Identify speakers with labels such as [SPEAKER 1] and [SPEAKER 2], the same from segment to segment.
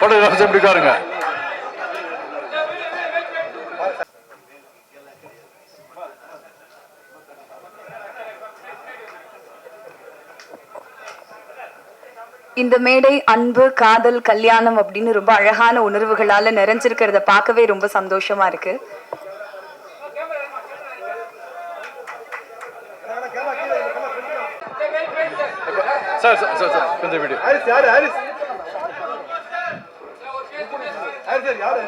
[SPEAKER 1] Photographers எப்படி பாருங்க.
[SPEAKER 2] இந்த மேடை அன்பு, காதல், கல்யாணம் அப்படின்னு ரொம்ப அழகான உணர்வுகளால நிறைஞ்சிருக்கிறத பார்க்கவே ரொம்ப சந்தோஷமா இருக்கு.
[SPEAKER 1] சார் சார் சார் சார் கொஞ்சம் வீடியோ. ஹாரிஸ் யாரு? ஹாரிஸ் ஹாரிஸ் யாரு?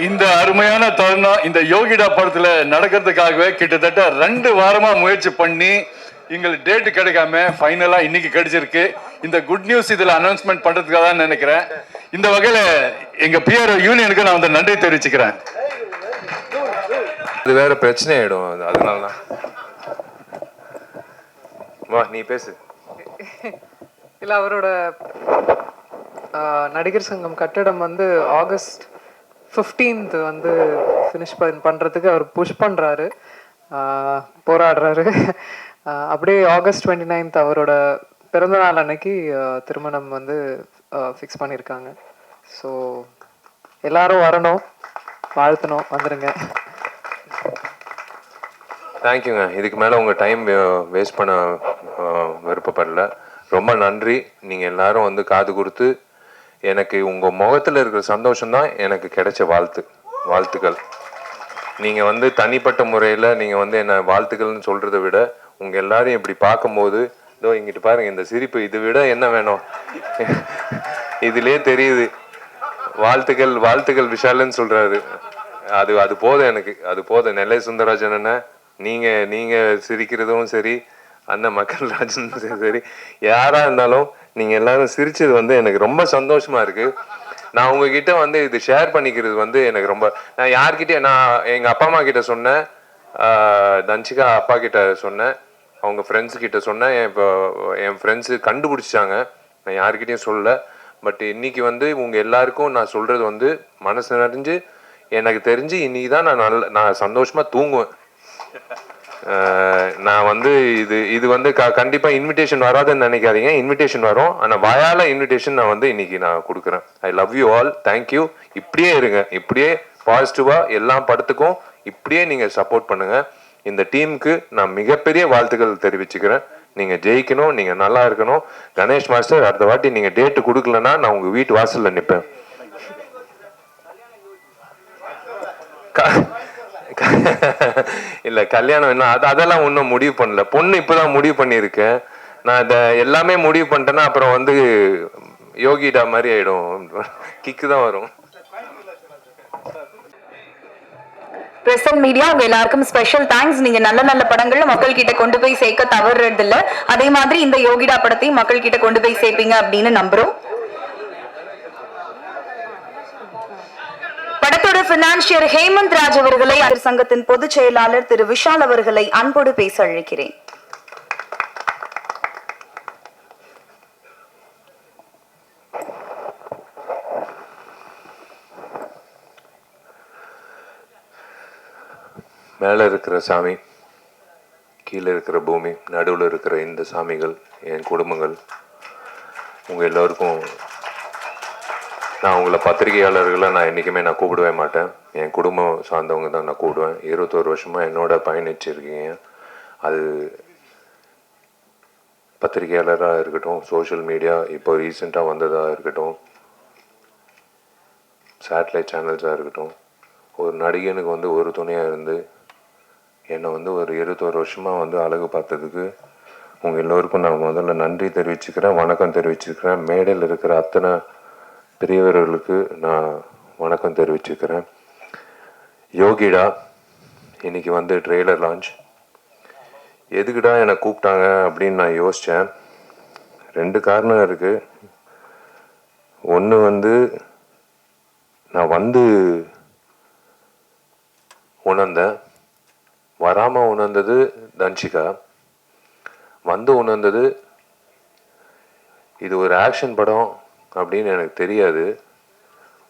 [SPEAKER 1] இந்த அருமையான தருணம் இந்த யோகிடா படத்துல நடக்கிறதுக்காகவே கிட்டத்தட்ட 2 வாரமா முயற்சி பண்ணி எங்களுக்கு டேட் கிடைக்காம ஃபைனலா இன்னைக்கு கிடைச்சிருக்கு. இந்த குட் நியூஸ் இதுல அனௌன்ஸ்மெண்ட் பண்றதுக்காக தான் நினைக்கிறேன். இந்த வகையில எங்க பிஆர்ஓ யூனியனுக்கு நான் வந்து நன்றி தெரிவிச்சுக்கிறேன்.
[SPEAKER 3] அது வேற பிரச்சனை ஆயிடும், அதனால தான். வா நீ பேசு.
[SPEAKER 4] இல்ல அவரோட நடிகர் சங்கம் கட்டடம் வந்து ஆகஸ்ட் 15th வந்து ஃபினிஷ் பண்ணுறதுக்கு அவர் புஷ் பண்ணுறாரு, போராடுறாரு. அப்படியே ஆகஸ்ட் 29th அவரோட பிறந்தநாள் அன்னைக்கு திருமணம் வந்து ஃபிக்ஸ் பண்ணியிருக்காங்க. ஸோ எல்லாரும் வரணும், வாழ்த்தணும், வந்துடுங்க.
[SPEAKER 3] தேங்க்யூங்க. இதுக்கு மேலே உங்கள் டைம் வேஸ்ட் பண்ண விருப்பப்படல. ரொம்ப நன்றி. நீங்கள் எல்லாரும் வந்து காது கொடுத்து எனக்கு உங்கள் முகத்தில் இருக்கிற சந்தோஷம்தான் எனக்கு கிடைச்ச வாழ்த்துக்கள். நீங்கள் வந்து தனிப்பட்ட முறையில் நீங்கள் வந்து என்ன வாழ்த்துக்கள்னு சொல்கிறத விட உங்கள் எல்லாரையும் இப்படி பார்க்கும்போது இதோ இங்கிட்டு பாருங்கள் இந்த சிரிப்பு, இதை விட என்ன வேணும்? இதுலேயே தெரியுது. வாழ்த்துக்கள் விஷாலன்னு சொல்கிறாரு. அது போதும் எனக்கு, அது போதும். நெல்லை சுந்தரராஜன் அண்ணன், நீங்கள் சிரிக்கிறதும் சரி, அண்ணன் மக்கள் ராஜன் சரி, யாராக இருந்தாலும் நீங்கள் எல்லாரும் சிரிச்சது வந்து எனக்கு ரொம்ப சந்தோஷமா இருக்கு. நான் உங்ககிட்ட வந்து இது ஷேர் பண்ணிக்கிறது வந்து எனக்கு ரொம்ப, நான் யார்கிட்ட, நான் எங்கள் அப்பா அம்மா கிட்ட சொன்னேன், தன்சிகா அப்பா கிட்ட சொன்னேன், அவங்க ஃப்ரெண்ட்ஸு கிட்ட சொன்னேன். இப்போ என் ஃப்ரெண்ட்ஸு கண்டுபிடிச்சாங்க, நான் யார்கிட்டையும் சொல்லலை. பட் இன்னைக்கு வந்து உங்கள் எல்லாருக்கும் நான் சொல்கிறது வந்து மனசு நிறைஞ்சு எனக்கு தெரிஞ்சு இன்னைக்கு தான் நான் சந்தோஷமாக தூங்குவேன். நான் வந்து இது வந்து கண்டிப்பாக இன்விடேஷன் வராதுன்னு நினைக்காதீங்க. இன்விடேஷன் வரும், ஆனால் வாயால இன்விடேஷன் நான் வந்து இன்னைக்கு நான் கொடுக்குறேன். I love you all, thank you. இப்படியே இருங்க, இப்படியே பாசிட்டிவாக எல்லா படத்துக்கும் இப்படியே நீங்கள் சப்போர்ட் பண்ணுங்கள். இந்த டீமுக்கு நான் மிகப்பெரிய வாழ்த்துக்கள் தெரிவிச்சுக்கிறேன். நீங்கள் ஜெயிக்கணும், நீங்கள் நல்லா இருக்கணும். கணேஷ் மாஸ்டர், அடுத்த வாட்டி நீங்கள் டேட்டு கொடுக்கலன்னா நான் உங்கள் வீட்டு வாசலில் நிற்பேன். இல்லை கல்யாணம் என்ன அதெல்லாம் ஒன்றும் முடிவு பண்ணல. பொண்ணு இப்போதான் முடிவு பண்ணியிருக்கேன். நான் இதை எல்லாமே முடிவு பண்ணிட்டேன்னா அப்புறம் வந்து யோகிடா மாதிரி ஆயிடும், கிக்கு தான் வரும்.
[SPEAKER 2] பிரஸ் அண்ட் மீடியா உங்க எல்லாருக்கும் ஸ்பெஷல் தேங்க்ஸ். நீங்க நல்ல நல்ல படங்கள் மக்கள் கிட்ட கொண்டு போய் சேர்க்க தவறுறது இல்ல. அதே மாதிரி இந்த யோகிடா படத்தையும் மக்கள் கிட்ட கொண்டு போய் சேர்ப்பீங்க அப்படின்னு நம்புறோம். படத்தோட பினான்சியர் ஹேமந்த் ராஜ் அவர்களை சங்கத்தின் பொதுச் செயலாளர் திரு விஷால் அவர்களை அன்போடு பேச அழைக்கிறேன்.
[SPEAKER 3] மேலே இருக்கிற சாமி, கீழே இருக்கிற பூமி, நடுவில் இருக்கிற இந்த சாமிகள், என் குடும்பங்கள், உங்கள் எல்லோருக்கும் நான் உங்களை பத்திரிகையாளர்களை நான் என்றைக்குமே நான் கூப்பிடவே மாட்டேன். என் குடும்பம் சார்ந்தவங்க தான் நான் கூப்பிடுவேன். 21 வருஷமாக என்னோட பயணிச்சிருக்கீங்க. அது பத்திரிகையாளராக இருக்கட்டும், சோஷியல் மீடியா இப்போ ரீசெண்டாக வந்ததாக இருக்கட்டும், சேட்டலைட் சேனல்ஸாக இருக்கட்டும், ஒரு நடிகனுக்கு வந்து ஒரு துணையாக இருந்து என்னை வந்து ஒரு 21 வருஷமாக வந்து அழகு பார்த்ததுக்கு உங்கள் எல்லோருக்கும் நான் முதல்ல நன்றி தெரிவிச்சுக்கிறேன், வணக்கம் தெரிவிச்சுக்கிறேன். மேடையில் இருக்கிற அத்தனை பெரியவர்களுக்கு நான் வணக்கம் தெரிவிச்சுக்கிறேன். யோகிடா இன்னைக்கு வந்து ட்ரெய்லர் லான்ச். எதுக்குடா என்னை கூப்பிட்டாங்க அப்படின்னு நான் யோசித்தேன். 2 காரணம் இருக்குது. ஒன்று வந்து நான் வந்து உணர்ந்தேன், வராமல் உணர்ந்தது தன்சிகா, வந்து உணர்ந்தது இது ஒரு ஆக்ஷன் படம் அப்படின்னு எனக்கு தெரியாது.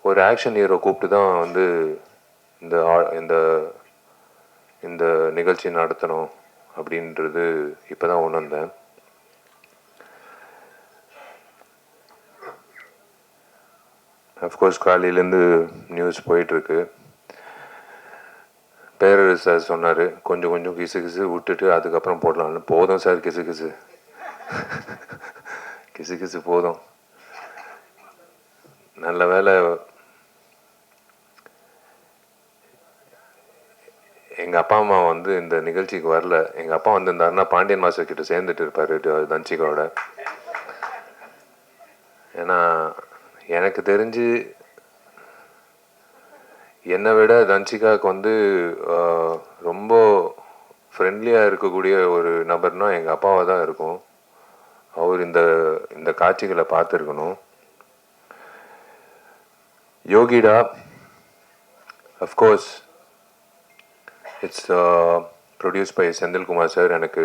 [SPEAKER 3] ஒரு ஆக்ஷன் ஹீரோ கூப்பிட்டு தான் வந்து இந்த இந்த நிகழ்ச்சி நடத்தணும் அப்படின்றது இப்போ தான் உணர்ந்தேன். அஃப்கோர்ஸ் காலையிலேருந்து நியூஸ் போயிட்டுருக்கு. பேரரசு சார் சொன்னார், கொஞ்சம் கொஞ்சம் கிசு கிசு விட்டுட்டு அதுக்கப்புறம் போடலாம்னு. போதும் சார் கிசு கிசு கிசு கிசு போதும். நல்ல வேலை எங்கள் அப்பா அம்மா வந்து இந்த நிகழ்ச்சிக்கு வரல. எங்கள் அப்பா வந்திருந்தாருன்னா பாண்டியன் மாஸ்டர் கிட்ட சேர்ந்துட்டு இருப்பார் தன்சிகாவோட. ஏன்னா எனக்கு தெரிஞ்சு என்னை விட தன்சிகாவுக்கு வந்து ரொம்ப ஃப்ரெண்ட்லியாக இருக்கக்கூடிய ஒரு நபர்னா எங்கள் அப்பாவாக தான் இருக்கும். அவர் இந்த இந்த காட்சிகளை பார்த்துருக்கணும். யோகிடா of course it's produce by Senthilkumar sir. எனக்கு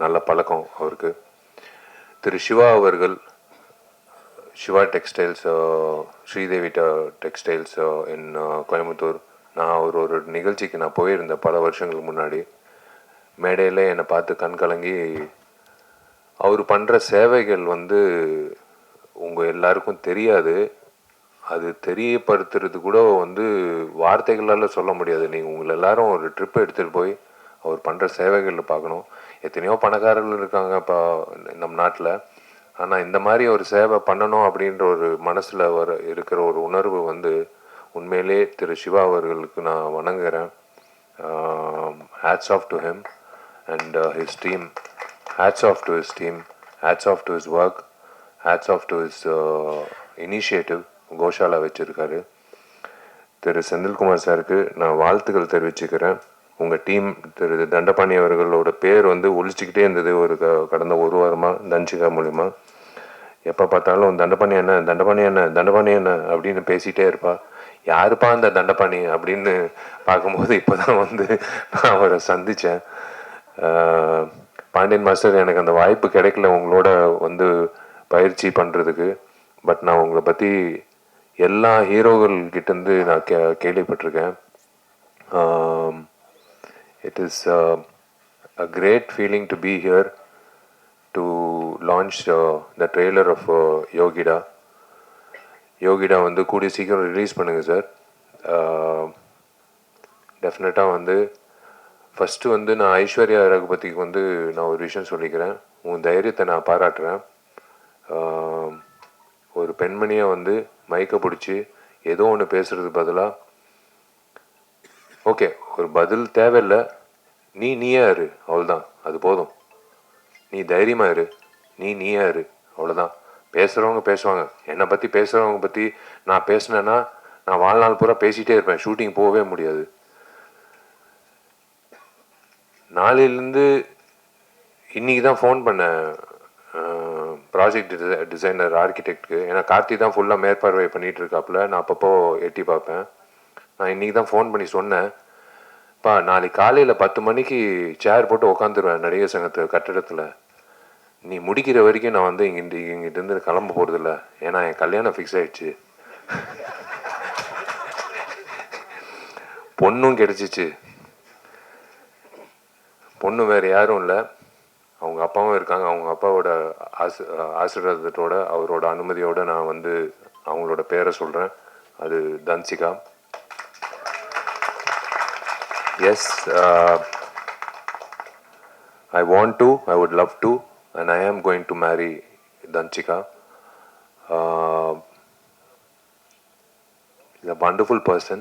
[SPEAKER 3] நல்ல பழக்கம் அவருக்கு. திரு சிவா அவர்கள், Siva textiles, Sridevi textiles in Coimbatore. நான் ஒரு நிகழ்ச்சிக்கு நான் போயிருந்தேன் பல வருஷங்களுக்கு முன்னாடி. மேடையில் என்னை பார்த்து கண் கலங்கி அவர் பண்ணுற சேவைகள் வந்து உங்கள் எல்லாருக்கும் தெரியாது. அது தெரியப்படுத்துறது கூட வந்து வார்த்தைகளால் சொல்ல முடியாது. நீங்கள் உங்களை எல்லாரும் ஒரு ட்ரிப் எடுத்துகிட்டு போய் அவர் பண்ணுற சேவைகளில் பார்க்கணும். எத்தனையோ பணக்காரர்கள் இருக்காங்க இப்போ நம்ம நாட்டில். ஆனால் இந்த மாதிரி ஒரு சேவை பண்ணணும் அப்படின்ற ஒரு மனசில் இருக்கிற ஒரு உணர்வு வந்து உண்மையிலே திரு சிவா அவர்களுக்கு நான் வணங்குகிறேன். Hats off to him and his team. Hats off to his team. Hats off to his work. Hats off to his initiative. Goshala வச்சுருக்காரு. திரு செந்தில்குமார் சாருக்கு நான் வாழ்த்துக்கள் தெரிவிச்சுக்கிறேன். உங்கள் டீம் திரு தண்டபாணி அவர்களோட பேர் வந்து ஒழிச்சிக்கிட்டே இருந்தது ஒரு கடந்த ஒரு வாரமாக தன்சிகா மூலிமா. எப்போ பார்த்தாலும் தண்டபாணி என்ன தண்டபாணி என்ன தண்டபாணி என்ன அப்படின்னு பேசிகிட்டே இருப்பா. யாருப்பா அந்த தண்டபாணி அப்படின்னு பார்க்கும்போது இப்போ தான் வந்து நான் அவரை சந்தித்தேன். பாண்டியன் மாஸ்டர், எனக்கு அந்த வாய்ப்பு கிடைக்கல உங்களோட வந்து பயிற்சி பண்ணுறதுக்கு. பட் நான் உங்களை பற்றி எல்லா ஹீரோகள்கிட்டேருந்து நான் கேள்விப்பட்டிருக்கேன். It is a great feeling to be here to launch the trailer of யோகிடா. யோகிடா வந்து கூடிய சீக்கிரம் ரிலீஸ் பண்ணுங்கள் சார். டெஃபினட்டாக வந்து ஃபஸ்ட்டு வந்து நான் ஐஸ்வர்யா ரகுபதிக்கு வந்து நான் ஒரு விஷயம் சொல்லிக்கிறேன். உன் தைரியத்தை நான் பாராட்டுறேன். ஒரு பெண்மணியை வந்து மயக்க பிடிச்சி ஏதோ ஒன்று பேசுறது பதிலாக, ஓகே ஒரு பதில் தேவையில்லை, நீயா இரு, அவ்வளோதான், அது போதும். நீ தைரியமாக இரு, நீயா இரு, அவ்வளோதான். பேசுகிறவங்க பேசுவாங்க. என்னை பற்றி பேசுகிறவங்க பற்றி நான் பேசினேன்னா நான் வாழ்நாள் பூரா பேசிகிட்டே இருப்பேன். ஷூட்டிங் போகவே முடியாது. நாளையிலேருந்து இன்றைக்கி தான் ஃபோன் பண்ணேன் ப்ராஜெக்ட் டிசைனர் ஆர்கிடெக்டுக்கு. ஏன்னா கார்த்தி தான் ஃபுல்லாக மேற்பார்வை பண்ணிகிட்டு இருக்காப்புல. நான் அப்பப்போ எட்டி பார்ப்பேன். நான் இன்றைக்கி தான் ஃபோன் பண்ணி சொன்னேன், பா நாளைக்கு காலையில் 10 மணிக்கு சேர் போட்டு உட்காந்துருவேன் நடிகர் சங்கத்து கட்டிடத்தில். நீ முடிக்கிற வரைக்கும் நான் வந்து இங்கிட்டிருந்து கிளம்ப போகிறதில்ல. ஏன்னா என் கல்யாணம் ஃபிக்ஸ் ஆகிடுச்சு. பொண்ணும் கிடச்சிச்சு. பொண்ணு வேறு யாரும் இல்லை, அவங்க அப்பாவும் இருக்காங்க. அவங்க அப்பாவோட ஆசீர்வாதத்தோட அவரோட அனுமதியோடு நான் வந்து அவங்களோட பேரை சொல்கிறேன். அது Dhanshika. Yes, I want to, I would love to, and I am going to marry Danchika. He's a wonderful person.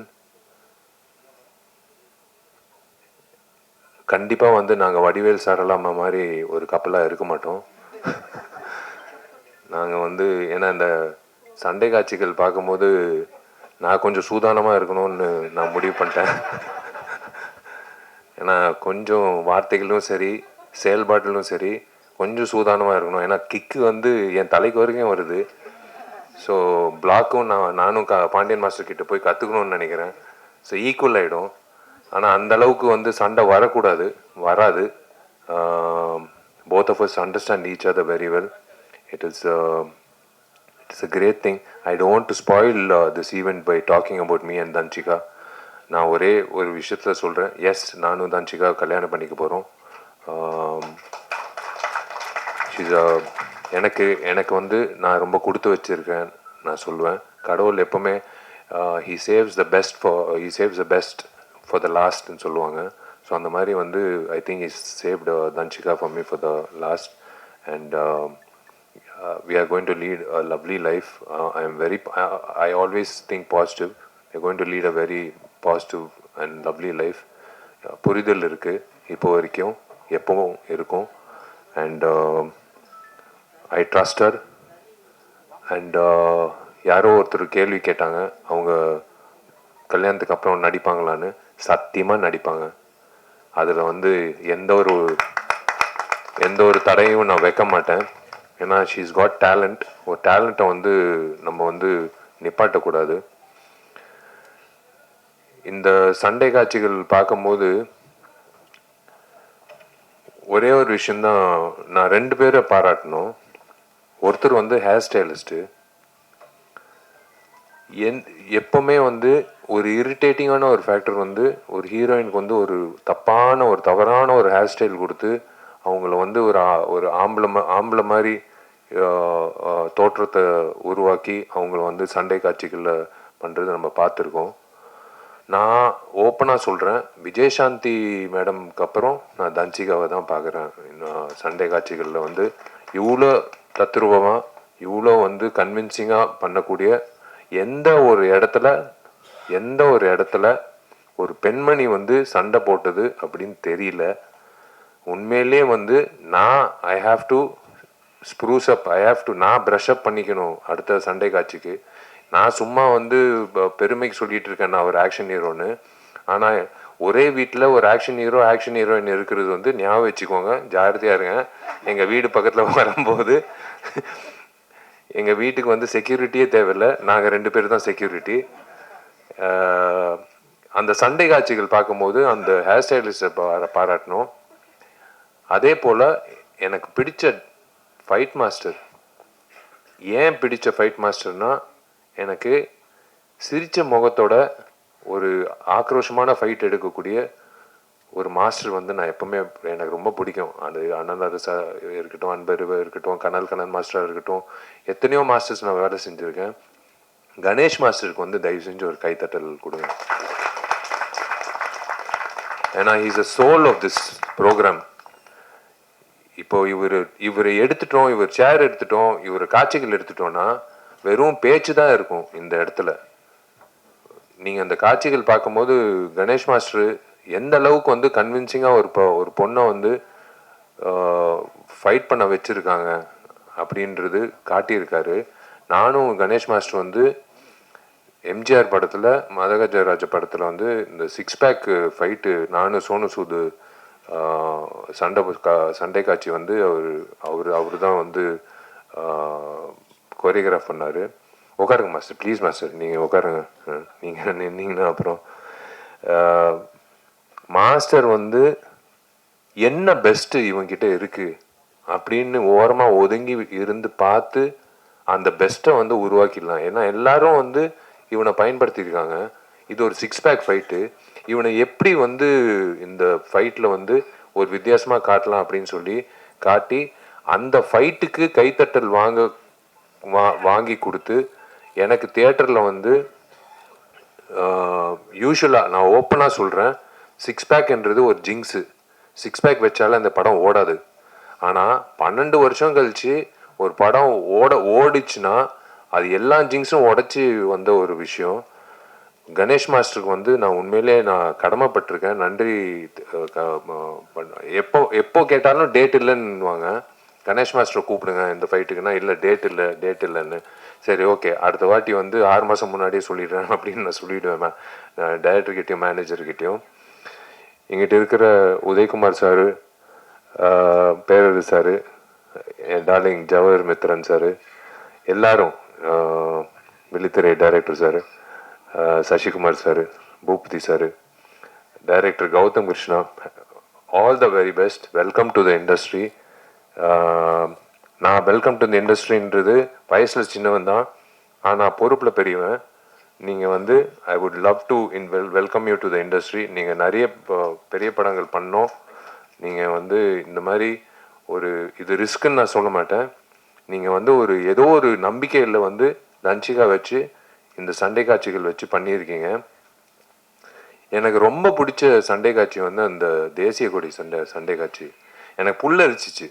[SPEAKER 3] கண்டிப்பாக வந்து நாங்கள் வடிவேல் சாரலாமா மாதிரி ஒரு கப்பலாக இருக்க மாட்டோம். நாங்கள் வந்து ஏன்னா இந்த சண்டை காட்சிகள் பார்க்கும்போது நான் கொஞ்சம் சூதானமாக இருக்கணும்னு நான் முடிவு பண்ணிட்டேன். ஏன்னா கொஞ்சம் வார்த்தைகளும் சரி செயல்பாட்டிலும் சரி கொஞ்சம் சூதானமாக இருக்கணும். ஏன்னா கிக்கு வந்து என் தலைக்கு வரைக்கும் வருது. ஸோ பிளாக்கும் நானும் பாண்டியன் மாஸ்டர் கிட்ட போய் கற்றுக்கணும்னு நினைக்கிறேன். ஸோ ஈக்குவல் ஆகிடும். ஆனால் அந்த அளவுக்கு வந்து சண்டை வரக்கூடாது, வராது. both of us understand each other very well. It is a great thing. I don't want to spoil this event by talking about me and Danchika. நான் ஒரே ஒரு விஷயத்தில் சொல்கிறேன். எஸ், நானும் தன்சிகா கல்யாணம் பண்ணிக்க போகிறோம். ஷீஸ் எனக்கு எனக்கு வந்து நான் ரொம்ப கொடுத்து வச்சுருக்கேன் நான் சொல்லுவேன். கடவுள் எப்போவுமே he saves the best for the லாஸ்ட்னு சொல்லுவாங்க. ஸோ அந்த மாதிரி வந்து I think is saved Dhanshika for me for the last. And we are going to lead a lovely life. I always think positive. We are going to lead a very positive and lovely life. புரிதல் இருக்கு இப்போ வரைக்கும், எப்பவும் இருக்கும். And I trust her. And யாரோ ஒருத்தர் கேள்வி கேட்டாங்க, அவங்க கல்யாணத்துக்கு அப்புறம் நடிப்பாங்களான்னு. சத்தியமாக நடிப்பாங்க. அதில் வந்து எந்த ஒரு தடையும் நான் வைக்க மாட்டேன். ஏன்னா ஷீஸ் காட் டேலண்ட். ஒரு டேலண்ட்டை வந்து நம்ம வந்து நிப்பாட்டக்கூடாது. இந்த சண்டை காட்சிகள் பார்க்கும்போது ஒரே ஒரு விஷயந்தான் நான் 2 பேரை பாராட்டணும். ஒருத்தர் வந்து ஹேர் ஸ்டைலிஸ்ட்டு. எப்பவுமே வந்து ஒரு இரிட்டேட்டிங்கான ஒரு ஃபேக்டர் வந்து ஒரு ஹீரோயினுக்கு வந்து ஒரு தவறான ஒரு ஹேர் ஸ்டைல் கொடுத்து அவங்கள வந்து ஒரு ஆம்பளை மாதிரி தோற்றத்தை உருவாக்கி அவங்கள வந்து சண்டை காட்சிகளில் பண்ணுறது நம்ம பார்த்துருக்கோம். நான் ஓப்பனாக சொல்கிறேன், விஜயசாந்தி மேடம்க்கு அப்புறம் நான் தன்சிகாவை தான் பார்க்குறேன். சண்டை காட்சிகளில் வந்து இவ்வளோ தத்ரூபமாக, இவ்வளோ வந்து கன்வின்சிங்காக பண்ணக்கூடிய எந்த ஒரு இடத்துல ஒரு பெண்மணி வந்து சண்டை போட்டது அப்படின்னு தெரியல. உண்மையிலே வந்து ஐ ஹாவ் டு ஸ்ப்ரூஸ் அப், நான் ப்ரஷ் அப் பண்ணிக்கணும் அடுத்த சண்டை காட்சிக்கு. நான் சும்மா வந்து பெருமைக்கு சொல்லிட்டு இருக்கேன் நான் ஒரு ஆக்ஷன் ஹீரோன்னு. ஆனால் ஒரே வீட்டில் ஒரு ஆக்ஷன் ஹீரோயின் இருக்கிறது வந்து ஞாபகம் வச்சுக்கோங்க, ஜாகிரதையாக இருங்க. எங்கள் வீடு பக்கத்தில் வரும்போது எங்கள் வீட்டுக்கு வந்து செக்யூரிட்டியே தேவையில்லை, நாங்கள் 2 பேர் தான் செக்யூரிட்டி. அந்த சண்டை காட்சிகள் பார்க்கும்போது அந்த ஹேர் ஸ்டைலிஸ்ட்டை பாராட்டணும். அதே போல் எனக்கு பிடிச்ச ஃபைட் மாஸ்டர். ஏன் பிடிச்ச ஃபைட் மாஸ்டர்னா, எனக்கு சிரித்த முகத்தோட ஒரு ஆக்ரோஷமான ஃபைட் எடுக்கக்கூடிய ஒரு மாஸ்டர் வந்து நான் எப்பவுமே எனக்கு ரொம்ப பிடிக்கும். அது அண்ணன் அரசா இருக்கட்டும், அன்பர் இருக்கட்டும், கனல் மாஸ்டராக இருக்கட்டும், எத்தனையோ மாஸ்டர்ஸ் நான் வேலை செஞ்சுருக்கேன். கணேஷ் மாஸ்டருக்கு வந்து தயவு செஞ்சு ஒரு கைத்தட்டல் கொடுங்க. ஏன்னா is a soul of this programme. இப்போ இவரை எடுத்துட்டோம், இவர் சேர் எடுத்துட்டோம், இவர் காட்சிகள் எடுத்துட்டோம்னா வெறும் பேச்சு தான் இருக்கும் இந்த இடத்துல. நீங்கள் அந்த காட்சிகள் பார்க்கும்போது கணேஷ் மாஸ்டர் எந்த அளவுக்கு வந்து கன்வின்சிங்காக ஒரு பொண்ணை வந்து ஃபைட் பண்ண வச்சுருக்காங்க அப்படின்றது காட்டியிருக்காரு. நானும் கணேஷ் மாஸ்டர் வந்து எம்ஜிஆர் படத்தில், மதகஜராஜ படத்தில் வந்து இந்த 6 பேக் ஃபைட்டு நானும் சோனு சூது சண்டை காட்சி வந்து அவர் தான் வந்து கோரியோகிராஃப் பண்ணார். உட்காருங்க மாஸ்டர், ப்ளீஸ் மாஸ்டர், நீங்கள் உட்காருங்க. நீங்கள் நின்னீங்கன்னா அப்புறம் மாஸ்டர் வந்து என்ன பெஸ்ட்டு இவங்கிட்ட இருக்குது அப்படின்னு ஓரமாக ஒதுங்கி இருந்து பார்த்து அந்த பெஸ்ட்டை வந்து உருவாக்கிடலாம். ஏன்னா எல்லாரும் வந்து இவனை பயன்படுத்தியிருக்காங்க. இது ஒரு 6 பேக் ஃபைட்டு. இவனை எப்படி வந்து இந்த ஃபைட்டில் வந்து ஒரு வித்தியாசமாக காட்டலாம் அப்படின்னு சொல்லி காட்டி அந்த ஃபைட்டுக்கு கைத்தட்டல் வாங்கி கொடுத்து எனக்கு தியேட்டரில் வந்து யூஸ்வலாக நான் ஓப்பனாக சொல்கிறேன், 6 பேக்ன்றது ஒரு ஜிங்ஸு. 6 பேக் வச்சாலும் அந்த படம் ஓடாது. ஆனால் 12 வருஷம் கழித்து ஒரு படம் ஓடிச்சுன்னா அது எல்லா ஜிங்ஸும் உடச்சி வந்த ஒரு விஷயம். கணேஷ் மாஸ்டருக்கு வந்து நான் உண்மையிலே கடமைப்பட்டிருக்கேன். நன்றி. எப்போ கேட்டாலும் டேட் இல்லைன்னுவாங்க. கணேஷ் மாஸ்டரை கூப்பிடுங்க இந்த ஃபைட்டுக்குன்னா, இல்லை டேட் இல்லைன்னு. சரி ஓகே, அடுத்த வாட்டி வந்து 6 மாதம் முன்னாடியே சொல்லிடுறேன் அப்படின்னு நான் சொல்லிவிடுவேன் டைரக்டர்கிட்டையும் மேனேஜர்கிட்டையும். எங்கிட்ட இருக்கிற உதயகுமார் சாரு, பேரரு சாரு, என் டார்லிங் ஜவஹர் மித்ரன் சாரு, எல்லாரும், Vizhithirai director sir, Sasikumar sir, Boopathy sir, director Gautham Krishna, all the very best. Welcome to the industry. நான் வெல்கம் டு த இண்டஸ்ட்ரின்றது வயசில் சின்னவன் தான், ஆனால் பொறுப்பில் பெரியவன். நீங்கள் வந்து I would love to welcome you to the industry. நீங்கள் நிறைய பெரிய படங்கள் பண்ணோம், நீங்கள் வந்து இந்த மாதிரி ஒரு இது ரிஸ்க்குன்னு நான் சொல்ல மாட்டேன். நீங்கள் வந்து ஒரு ஏதோ ஒரு நம்பிக்கையில் வந்து தன்சிகா வச்சு இந்த சண்டை காட்சிகள் வச்சு பண்ணியிருக்கீங்க. எனக்கு ரொம்ப பிடிச்ச சண்டை காட்சி வந்து அந்த தேசிய கொடி சண்டை காட்சி எனக்கு புல்லரிச்சிச்சு.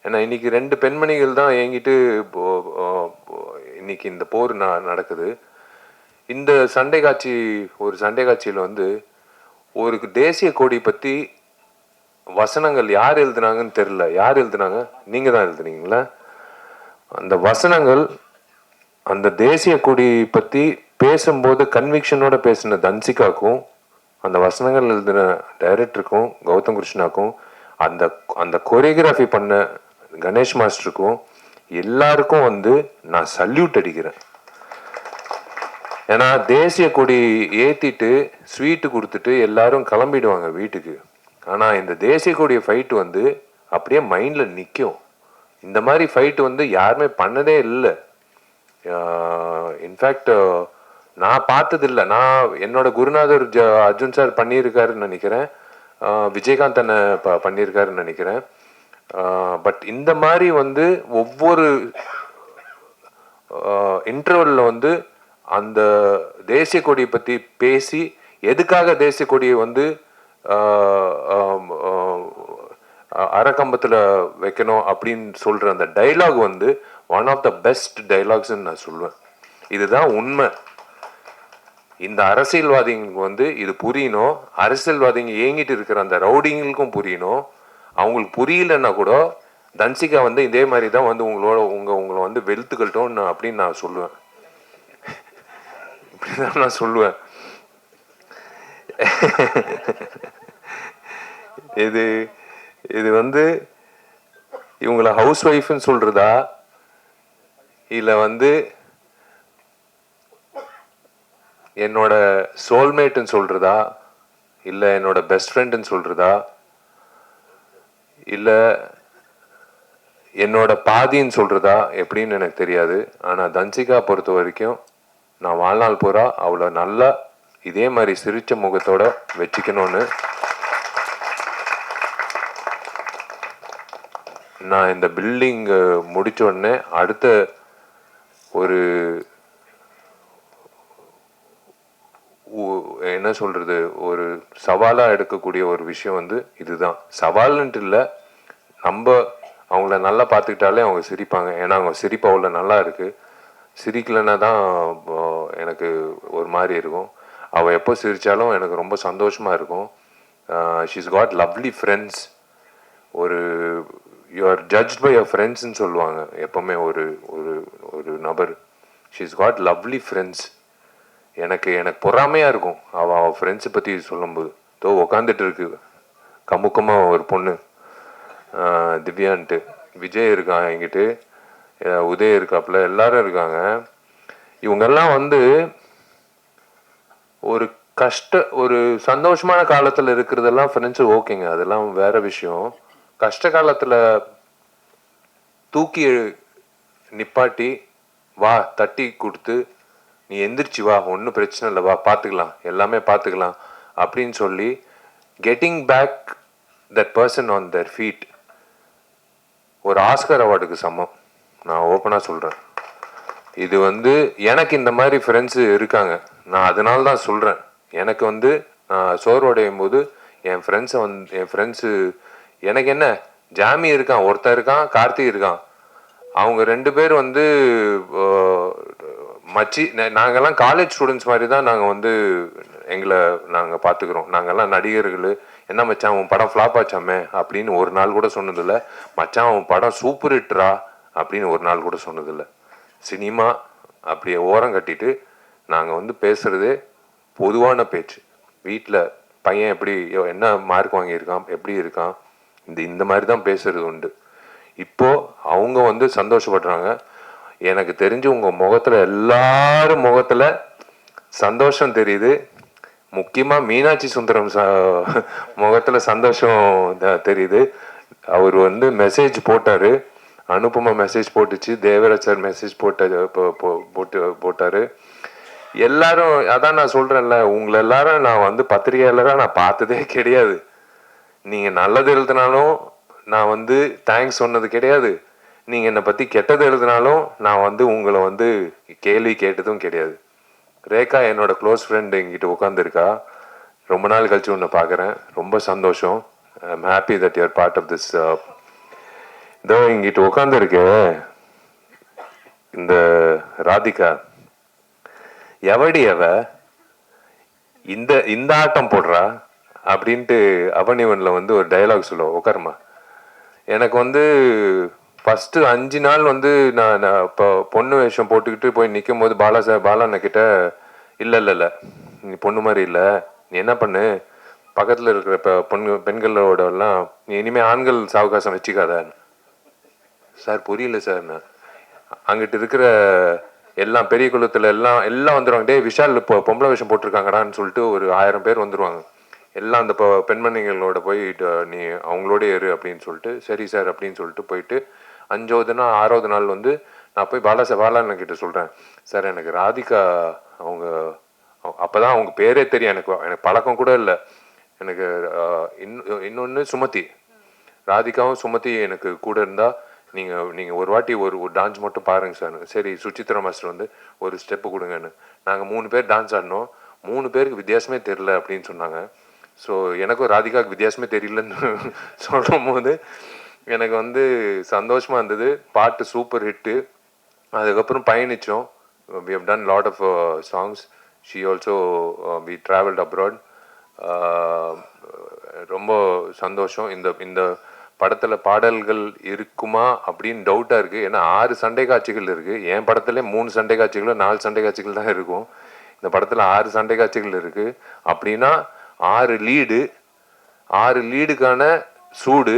[SPEAKER 3] ஏன்னா இன்னைக்கு 2 பெண்மணிகள் தான் என்கிட்ட இன்னைக்கு இந்த போர் நடக்குது. இந்த சண்டை காட்சி ஒரு சண்டை காட்சியில் வந்து ஒரு தேசிய கொடி பற்றி வசனங்கள் யார் எழுதுனாங்கன்னு தெரில. யார் எழுதுனாங்க? நீங்கள் தான் எழுதுனீங்களா? அந்த வசனங்கள் அந்த தேசிய கொடி பற்றி பேசும்போது கன்விக்ஷனோட பேசின தன்சிகாக்கும் அந்த வசனங்கள் எழுதின டைரக்டருக்கும் கௌதம் கிருஷ்ணாக்கும் அந்த அந்த கொரியோகிராஃபி பண்ண கணேஷ் மாஸ்டருக்கும் எல்லாருக்கும் வந்து நான் சல்யூட் அடிக்கிறேன். ஏன்னா தேசிய கொடி ஏற்றிட்டு ஸ்வீட்டு கொடுத்துட்டு எல்லாரும் கிளம்பிடுவாங்க வீட்டுக்கு. ஆனால் இந்த தேசிய கொடிய ஃபைட்டு வந்து அப்படியே மைண்டில் நிற்கும். இந்த மாதிரி ஃபைட்டு வந்து யாருமே பண்ணதே இல்லை. இன்ஃபேக்ட் நான் பார்த்ததில்லை. நான் என்னோட குருநாதர் அர்ஜுன் சார் பண்ணியிருக்காருன்னு நினைக்கிறேன். விஜயகாந்த் அண்ண பண்ணியிருக்காருன்னு நினைக்கிறேன். பட் இந்த மாதிரி வந்து ஒவ்வொரு இன்டர்வலில் வந்து அந்த தேசிய கொடியை பற்றி பேசி எதுக்காக தேசிய கொடியை வந்து அறக்கம்பத்தில் வைக்கணும் அப்படின்னு சொல்கிற அந்த டைலாக் வந்து ஒன் ஆஃப் த பெஸ்ட் டைலாக்ஸ்ன்னு நான் சொல்லுவேன். இதுதான் உண்மை. இந்த அரசியல்வாதிகளுக்கு வந்து இது புரியணும். அரசியல்வாதிங்க ஏங்கிட்டு இருக்கிற அந்த ரவுடிங்களுக்கும் புரியணும். அவங்களுக்கு புரியலன்னா கூட தன்சிகா வந்து இதே மாதிரி தான் வந்து உங்களை வந்து வெளுத்துக்கட்டும் அப்படின்னு நான் சொல்லுவேன். இப்படிதான் நான் சொல்லுவேன். இது வந்து இவங்களை ஹவுஸ் ஒய்ஃப்னு சொல்றதா இல்லை வந்து என்னோட சோல்மேட்டுன்னு சொல்றதா இல்லை என்னோட பெஸ்ட் ஃப்ரெண்டுன்னு சொல்றதா இல்லை என்னோட பாதின்னு சொல்றதா எப்படின்னு எனக்கு தெரியாது. ஆனால் தன்சிகா பொறுத்த வரைக்கும் நான் வாழ்நாள் பூரா அவளை நல்லா இதே மாதிரி சிரிச்ச முகத்தோட வச்சுக்கணும்னு நான் இந்த பில்டிங் முடிச்ச உடனே அடுத்த ஒரு என்ன சொல்றது ஒரு சவாலா எடுக்கக்கூடிய ஒரு விஷயம் வந்து இதுதான். சவால்ன்ட்டு இல்லை, நம்ம அவங்கள நல்லா பார்த்துக்கிட்டாலே அவங்க சிரிப்பாங்க. ஏன்னா அவங்க சிரிப்பு அவ்வளோ நல்லா இருக்கு. சிரிக்கலைன்னா தான் எனக்கு ஒரு மாதிரி இருக்கும். அவள் எப்போ சிரித்தாலும் எனக்கு ரொம்ப சந்தோஷமாக இருக்கும். She's got lovely friends. ஒரு you are judge by your ஃப்ரெண்ட்ஸ்ன்னு சொல்லுவாங்க எப்போவுமே ஒரு ஒரு ஒரு நபர். She's got lovely friends. எனக்கு பொறாமையாக இருக்கும் அவள் ஃப்ரெண்ட்ஸை பற்றி சொல்லும்போது. உக்காந்துட்டு இருக்கு கமுக்கமாக ஒரு பொண்ணு திவ்யான்ட்டு. விஜய் இருக்கான் என்கிட்ட, உதய் இருக்காப்புல, எல்லாரும் இருக்காங்க. இவங்கெல்லாம் வந்து ஒரு சந்தோஷமான காலத்தில் இருக்கிறதெல்லாம் ஃப்ரெண்ட்ஸு ஓகேங்க, அதெல்லாம் வேற விஷயம். கஷ்ட காலத்தில் தூக்கி நிப்பாட்டி வா தட்டி கொடுத்து நீ எந்திரிச்சு வா, ஒன்றும் பிரச்சனை இல்லை, வா பார்த்துக்கலாம், எல்லாமே பார்த்துக்கலாம் அப்படின்னு சொல்லி getting back that person on their feet ஒரு ஆஸ்கர் அவார்டுக்கு சமம். நான் ஓப்பனாக சொல்கிறேன். இது வந்து எனக்கு இந்த மாதிரி ஃப்ரெண்ட்ஸு இருக்காங்க. நான் அதனால தான் சொல்கிறேன். எனக்கு வந்து நான் சோர்வடையும் போது என் ஃப்ரெண்ட்ஸு எனக்கு என்ன ஜாமி இருக்கான், ஒருத்தன் இருக்கான், கார்த்திக் இருக்கான். அவங்க 2 பேர் வந்து மச்சி. நாங்கள்லாம் காலேஜ் ஸ்டூடெண்ட்ஸ் மாதிரி தான் நாங்கள் வந்து நாங்கள் பார்த்துக்குறோம். நாங்கள்லாம் நடிகர்கள். என்ன மச்சான் உன் படம் ஃப்ளாப் ஆச்சாமே அப்படின்னு ஒரு நாள் கூட சொன்னதில்லை. மச்சான் உன் படம் சூப்பர் ஹிட்ரா அப்படின்னு ஒரு நாள் கூட சொன்னதில்லை. சினிமா அப்படியே ஓரம் கட்டிட்டு நாங்கள் வந்து பேசுகிறதே பொதுவான பேச்சு. வீட்டில் பையன் எப்படி என்ன மார்க் வாங்கியிருக்கான், எப்படி இருக்கான், இந்த மாதிரி தான் பேசுறது உண்டு. இப்போது அவங்க வந்து சந்தோஷப்படுறாங்க. எனக்கு தெரிஞ்சு உங்கள் முகத்தில் எல்லாரும் முகத்தில் சந்தோஷம் தெரியுது. முக்கியமாக மீனாட்சி சுந்தரம் முகத்தில் சந்தோஷம் தெரியுது. அவர் வந்து மெசேஜ் போட்டார், அனுபமா மெசேஜ் போட்டுச்சு, தேவராஜ் சார் மெசேஜ் போட்டார். எல்லாரும் அதான் நான் சொல்கிறேன்ல, உங்களை எல்லாரும் நான் வந்து பத்திரிகையாளராக நான் பார்த்ததே கிடையாது. நீங்கள் நல்லது எழுதினாலும் நான் வந்து தேங்க்ஸ் சொன்னது கிடையாது, நீங்கள் என்னை பற்றி கெட்டது எழுதினாலும் நான் வந்து உங்களை வந்து கேள்வி கேட்டதும் கிடையாது. ரேகா என்னோட க்ளோஸ் ஃப்ரெண்டு எங்கிட்ட உட்காந்துருக்கா. ரொம்ப நாள் கழிச்சு உன்னை பார்க்குறேன், ரொம்ப சந்தோஷம். I am happy that you're part of this. இதோ இங்கிட்ட உட்காந்துருக்கு இந்த ராதிகா. எவடி அவ இந்த இந்த ஆட்டம் போடுறா அப்படின்ட்டு அவனிவன்ல வந்து ஒரு டயலாக் சொல்லுவோம். உட்காருமா. எனக்கு வந்து ஃபஸ்ட்டு 5 நாள் வந்து நான் இப்போ பொண்ணு வேஷம் போட்டுக்கிட்டு போய் நிற்கும் போது பாலாண்ண கிட்ட இல்லை நீ பொண்ணு மாதிரி இல்லை, நீ என்ன பண்ணு, பக்கத்தில் இருக்கிற பெண்களோட எல்லாம் நீ இனிமேல் ஆண்கள் சாவகாசம் வச்சுக்காத. சார் புரியல சார், நான் அங்கிட்டு இருக்கிற எல்லாம் பெரிய குளத்தில் எல்லாம் வந்துடுவாங்க. டே விஷால் இப்போ பொம்பளை வேஷம் போட்டிருக்காங்கடான்னு சொல்லிட்டு ஒரு 1000 பேர் வந்துடுவாங்க. எல்லாம் அந்த பெண்மணிகளோட போய் நீ அவங்களோட ஏறு அப்படின்னு சொல்லிட்டு, சரி சார் அப்படின்னு சொல்லிட்டு போயிட்டு 5வது நாள் 6வது நாள் வந்து நான் போய் பாலாண்ண கிட்ட சொல்கிறேன், சார் எனக்கு ராதிகா அவங்க அப்போதான் அவங்க பேரே தெரியும், எனக்கு பழக்கம் கூட இல்லை. எனக்கு இன்னொன்று சுமதி, ராதிகாவும் சுமதி எனக்கு கூட இருந்தால் நீங்கள் ஒரு வாட்டி ஒரு டான்ஸ் மட்டும் பாருங்க சார். சரி சுச்சித்ரா மாஸ்டர் வந்து ஒரு ஸ்டெப்பு கொடுங்கன்னு. நாங்கள் 3 பேர் டான்ஸ் ஆடினோம், 3 பேருக்கு வித்தியாசமே தெரியல அப்படின்னு சொன்னாங்க. ஸோ எனக்கும் ராதிகாவுக்கு வித்தியாசமே தெரியலன்னு சொல்லும் போது எனக்கு வந்து சந்தோஷமாக இருந்தது. பாட்டு சூப்பர் ஹிட்டு. அதுக்கப்புறம் பயணித்தோம். We have done lot of songs. She also we travelled abroad. ரொம்ப சந்தோஷம். இந்த படத்தில் பாடல்கள் இருக்குமா அப்படின்னு டவுட்டாக இருக்குது. ஏன்னா 6 சண்டை காட்சிகள் இருக்குது. என் படத்துல 3 சண்டை காட்சிகளோ 4 சண்டை காட்சிகள் தான் இருக்கும். இந்த படத்தில் 6 சண்டை காட்சிகள் இருக்குது. அப்படின்னா 6 லீடுக்கான சூடு.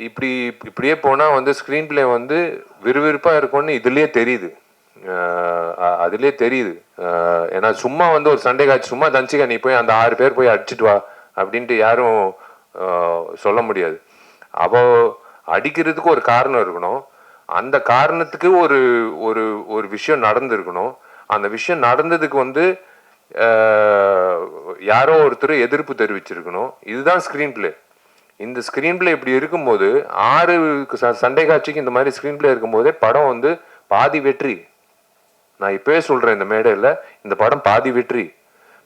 [SPEAKER 3] இப்படியே போனால் வந்து ஸ்க்ரீன் பிளே வந்து விறுவிறுப்பாக இருக்கும்னு இதுலேயே தெரியுது. அதுலேயே தெரியுது. ஏன்னா சும்மா வந்து ஒரு சண்டை காட்சி சும்மா தஞ்சிக்கா நீ போய் அந்த 6 பேர் போய் அடிச்சுட்டு வா அப்படின்ட்டு யாரும் சொல்ல முடியாது. அவ அடிக்கிறதுக்கு ஒரு காரணம் இருக்கணும். அந்த காரணத்துக்கு ஒரு ஒரு ஒரு விஷயம் நடந்திருக்கணும். அந்த விஷயம் நடந்ததுக்கு வந்து யாரோ ஒருத்தர் எதிர்ப்பு தெரிவிச்சிருக்கணும். இதுதான் ஸ்க்ரீன் பிளே. இந்த ஸ்க்ரீன் பிளே இப்படி இருக்கும்போது 6 சண்டை காட்சிக்கு இந்த மாதிரி ஸ்க்ரீன் பிளே இருக்கும்போதே படம் வந்து பாதி வெற்றி. நான் இப்பவே சொல்றேன் இந்த மேடையில், இந்த படம் பாதி வெற்றி.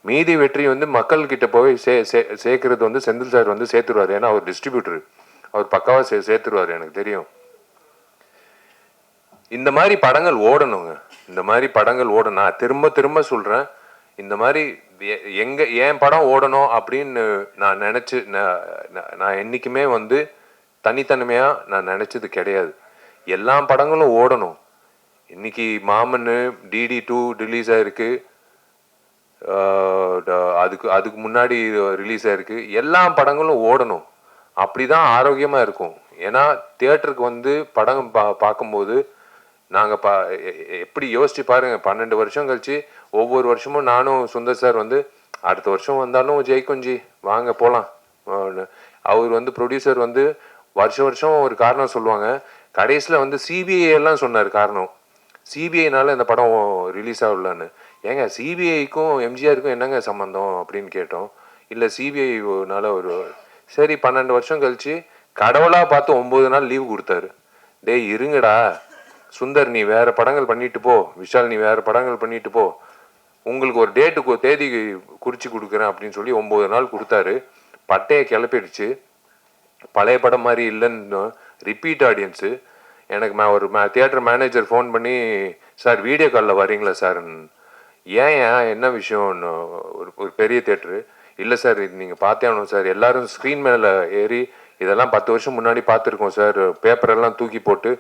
[SPEAKER 3] மீதி வெற்றி வந்து மக்கள் கிட்ட போய் சேர்க்கறது வந்து செந்தில் சார் வந்து சேர்த்துருவார். ஏன்னா அவர் டிஸ்ட்ரிபியூட்டர், அவர் பக்காவா சேர்த்துருவார், எனக்கு தெரியும். இந்த மாதிரி படங்கள் ஓடணுங்க. இந்த மாதிரி படங்கள் ஓடணும். நான் திரும்ப திரும்ப சொல்றேன், இந்த மாதிரி என் படம் ஓடணும் அப்படின்னு நான் நினைச்சு நான் என்னைக்குமே வந்து தனித்தன்மையா நான் நினைச்சது கிடையாது. எல்லா படங்களும் ஓடணும். இன்னைக்கு மாமன்னு DD 2 ரிலீஸ் ஆயிருக்கு. அதுக்கு முன்னாடி ரிலீஸ் ஆயிருக்கு. எல்லா படங்களும் ஓடணும். அப்படிதான் ஆரோக்கியமா இருக்கும். ஏன்னா தியேட்டருக்கு வந்து படம் பார்க்கும்போது நாங்கள் எப்படி யோசிச்சு பாருங்க, 12 வருஷம் கழிச்சு ஒவ்வொரு வருஷமும் நானும் சுந்தர் சார் வந்து அடுத்த வருஷம் வந்தாலும் ஜெயிக்குஞ்சி வாங்க போகலாம். அவர் வந்து ப்ரொடியூசர் வந்து வருஷம் ஒரு காரணம் சொல்லுவாங்க. கடைசியில் வந்து CBI எல்லாம் சொன்னார் காரணம். CBIனால இந்த படம் ரிலீஸ் ஆகலான்னு. ஏங்க CBIக்கும் MGRக்கும் என்னங்க சம்மந்தம் அப்படின்னு கேட்டோம். இல்லை CBIனால ஒரு சரி 12 வருஷம் கழிச்சு கடவுளாக பார்த்து 9 நாள் லீவு கொடுத்தாரு. டேய் இருங்கடா சுந்தர், நீ வேற படங்கள் பண்ணிட்டு போ, விஷால் நீ வேற படங்கள் பண்ணிட்டு போ, உங்களுக்கு ஒரு டேட்டுக்கு தேதி குறிச்சு கொடுக்குறேன் அப்படின்னு சொல்லி 9 நாள் கொடுத்தாரு. பட்டையை கிளப்பிடுச்சு. பழைய படம் மாதிரி இல்லைன்னு ரிப்பீட் ஆடியன்ஸு. எனக்கு ஒரு தியேட்டர் மேனேஜர் ஃபோன் பண்ணி, சார் வீடியோ காலில் வரீங்களா சார்? ஏன் என்ன விஷயம்னு ஒரு பெரிய தியேட்டரு. இல்லை சார் இது நீங்கள் பார்த்தே ஆகணும் சார், எல்லாரும் ஸ்க்ரீன் மேலே ஏறி இதெல்லாம் 10 வருஷம் முன்னாடி பார்த்துருக்கோம் சார், பேப்பரெல்லாம் தூக்கி போட்டு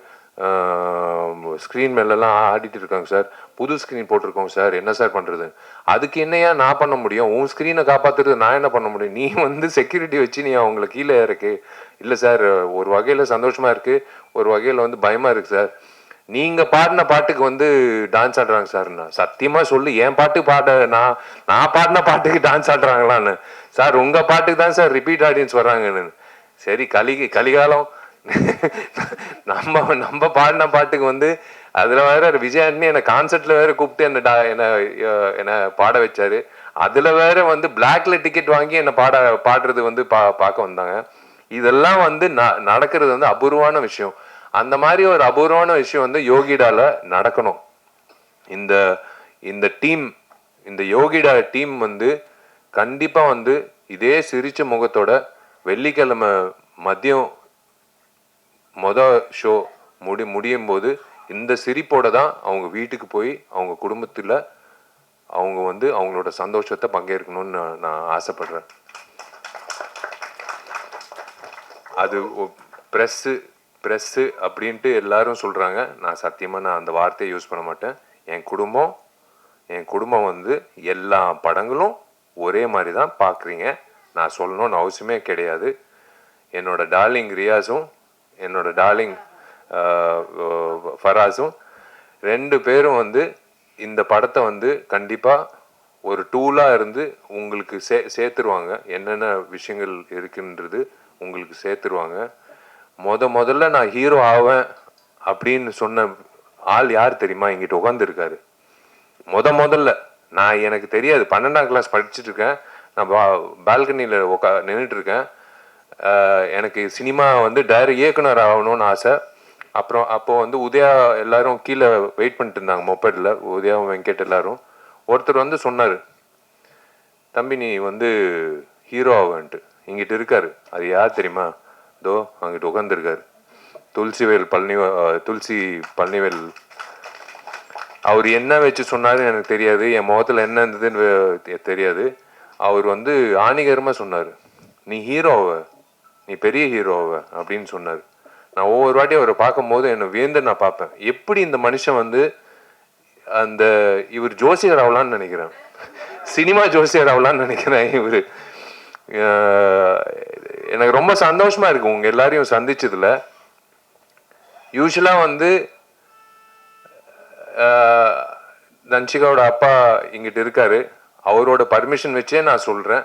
[SPEAKER 3] ஸ்க்ரீன் மேலெல்லாம் ஆடிட்டு இருக்காங்க சார், புது ஸ்க்ரீன் போட்டிருக்கோங்க சார், என்ன சார் பண்ணுறது? அதுக்கு என்னையா நான் பண்ண முடியும்? உன் ஸ்க்ரீனை காப்பாற்றுறது நான் என்ன பண்ண முடியும்? நீ வந்து செக்யூரிட்டி வச்சு நீ அவங்கள கீழே இருக்கு. இல்லை சார் ஒரு வகையில் சந்தோஷமாக இருக்குது, ஒரு வகையில் வந்து பயமாக இருக்குது சார். நீங்கள் பாடின பாட்டுக்கு வந்து டான்ஸ் ஆடுறாங்க சார். நான் சத்தியமாக சொல்லு, என் பாட்டு நான் பாடின பாட்டுக்கு டான்ஸ் ஆடுறாங்களான்னு. சார் உங்கள் பாட்டுக்கு தான் சார் ரிப்பீட் ஆடியன்ஸ் வர்றாங்கன்னு. சரி கலிகாலம் நம்ம பாடின பாட்டுக்கு வந்து அதில் வேற விஜயாண்டி என்னை கான்சர்ட்ல வேற கூப்பிட்டு என்ன பாட வச்சாரு. அதுல வேற வந்து பிளாக்ல டிக்கெட் வாங்கி என்ன பாடுறது வந்து பார்க்க வந்தாங்க. இதெல்லாம் வந்து நடக்கிறது வந்து அபூர்வமான விஷயம். அந்த மாதிரி ஒரு அபூர்வமான விஷயம் வந்து யோகிடால நடக்கணும். இந்த டீம், இந்த யோகிடா டீம் வந்து கண்டிப்பா வந்து இதே சிரிச்ச முகத்தோட வெள்ளிக்கிழமை மதியம் ஷோ முடியும் போது இந்த சிரிப்போட தான் அவங்க வீட்டுக்கு போய் அவங்க குடும்பத்துல அவங்க வந்து அவங்களோட சந்தோஷத்தை பங்கேற்கணும்னு நான் ஆசைப்படுறேன். அது ப்ரெஸ்ஸு அப்படின்ட்டு எல்லாரும் சொல்றாங்க. நான் சத்தியமா நான் அந்த வார்த்தையை யூஸ் பண்ண மாட்டேன். என் குடும்பம் வந்து எல்லா படங்களும் ஒரே மாதிரி தான் பார்க்குறீங்க. நான் சொல்லணும்னு அவசியமே கிடையாது. என்னோட டார்லிங் ரியாஸும் என்னோட டார்லிங் ஃபராஸும் 2 பேரும் வந்து இந்த படத்தை வந்து கண்டிப்பாக ஒரு டூலாக இருந்து உங்களுக்கு சேர்த்துருவாங்க. என்னென்ன விஷயங்கள் இருக்குன்றது உங்களுக்கு சேர்த்துருவாங்க. முதல்ல நான் ஹீரோ ஆவேன் அப்படின்னு சொன்ன ஆள் யார் தெரியுமா? இங்கிட்ட உட்காந்துருக்காரு. முதல்ல நான் எனக்கு தெரியாது, 12ஆம் கிளாஸ் படிச்சுட்டு இருக்கேன். நான் பால்கனியில் நின்றுட்டு இருக்கேன். எனக்கு சினிமா வந்து இயக்குனர் ஆகணும்னு ஆசை. அப்போ வந்து உதயா எல்லாரும் கீழே வெயிட் பண்ணிட்டு இருந்தாங்க மொபைலில், உதயாவும் வெங்கட் எல்லாரும். ஒருத்தர் வந்து சொன்னார், தம்பி நீ வந்து ஹீரோ ஆவேன்ட்டு. இங்கிட்ட இருக்காரு. அது யார் தெரியுமா? தோ அங்கிட்ட உட்காந்துருக்காரு. துளசி பழனிவேல். அவர் என்ன வச்சு சொன்னாருன்னு எனக்கு தெரியாது, என் முகத்தில் என்ன இருந்ததுன்னு தெரியாது. அவர் வந்து ஆணிகரமாக சொன்னார், நீ ஹீரோவ, நீ பெரிய ஹீரோவ அப்படின்னு சொன்னார். நான் ஒவ்வொரு வாட்டி அவரை பார்க்கும்போது என்னை வியந்து நான் பார்ப்பேன். எப்படி இந்த மனுஷன் வந்து இவர் ஜோசியர் ஆகலான்னு நினைக்கிறேன், சினிமா ஜோசியர் ஆகலான்னு நினைக்கிறேன். இவர் எனக்கு ரொம்ப சந்தோஷமா இருக்கு உங்க எல்லாரையும் சந்திச்சதுல. யூஸ்வலா வந்து தன்ஷிகாவோட அப்பா இங்கிட்ட இருக்காரு. அவரோட பர்மிஷன் வச்சே நான் சொல்றேன்,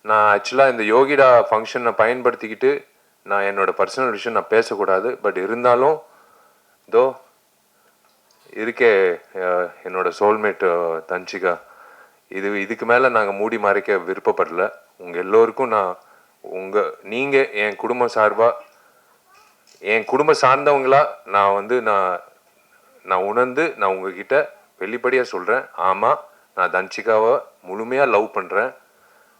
[SPEAKER 3] நான் ஆக்சுவலாக இந்த யோகிடா ஃபங்க்ஷனை பயன்படுத்திக்கிட்டு நான் என்னோட பர்சனல் விஷயம் நான் பேசக்கூடாது. பட் இருந்தாலும் தோ இருக்கே என்னோட சோல்மேட் தன்ஷிகா. இதுக்கு மேலே நாங்கள் மூடி மறைக்க விருப்பப்படல. உங்கள் எல்லோருக்கும் நீங்கள் என் குடும்பம் சார்பாக, என் குடும்பம் சார்ந்தவங்களா நான் வந்து நான் உணர்ந்து நான் உங்ககிட்ட வெளிப்படையாக சொல்கிறேன். ஆமாம், நான் தன்ஷிகாவை முழுமையாக லவ் பண்ணுறேன்.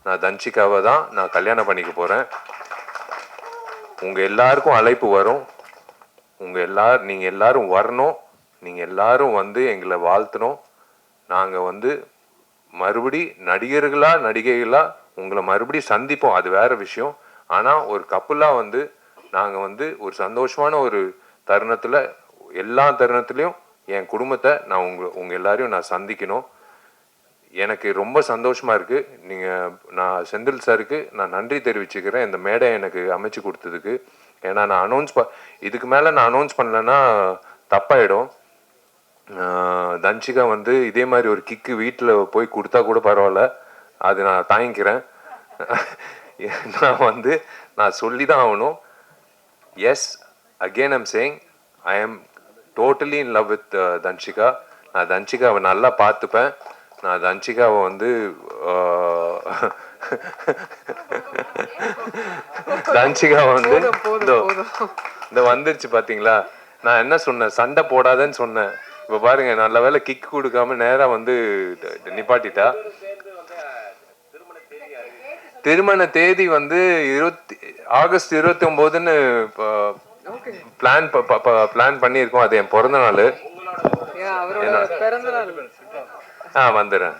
[SPEAKER 3] நான் தன்ஷிகாவை தான் நான் கல்யாணம் பண்ணிக்க போகிறேன். உங்கள் எல்லாருக்கும் அழைப்பு வரும். நீங்கள் எல்லாரும் வரணும். நீங்கள் எல்லாரும் வந்து எங்களை வாழ்த்தணும். நாங்கள் வந்து மறுபடி நடிகைகளா உங்களை மறுபடி சந்திப்போம். அது வேற விஷயம். ஆனால் ஒரு கப்புலாக வந்து நாங்கள் வந்து ஒரு சந்தோஷமான ஒரு தருணத்தில், எல்லா தருணத்துலேயும் என் குடும்பத்தை நான் உங்கள் எல்லாரையும் நான் சந்திக்கணும். எனக்கு ரொம்ப சந்தோஷமா இருக்கு. நான் செந்தில் சாருக்கு நான் நன்றி தெரிவிச்சுக்கிறேன் இந்த மேடை எனக்கு அமைச்சு கொடுத்ததுக்கு. ஏன்னா நான் இதுக்கு மேலே நான் அனௌன்ஸ் பண்ணலன்னா தப்பாயிடும். தன்ஷிகா வந்து இதே மாதிரி ஒரு கிக்கு வீட்டில் போய் கொடுத்தா கூட பரவாயில்ல, அது நான் தாங்கிக்கிறேன். நான் சொல்லி தான் ஆகணும். Yes, again I'm saying, I am totally in love with Dhanshika. நான் தன்ஷிகாவை நல்லா பார்த்துப்பேன். நான் தன்ஷிகாவை வந்து தன்ஷிகாவை வந்து இந்த வந்துருச்சு பார்த்தீங்களா? நான் என்ன சொன்னேன், சண்டை போடாதேன்னு சொன்னேன். இப்போ பாருங்க, நல்ல வேலை கிக் கொடுக்காம நேராக வந்து நிப்பாட்டிட்டா. திருமண தேதி வந்து ஆகஸ்ட் 29ன்னு பிளான் பண்ணியிருக்கோம். அது என் பிறந்த நாள். வந்துடுறேன்.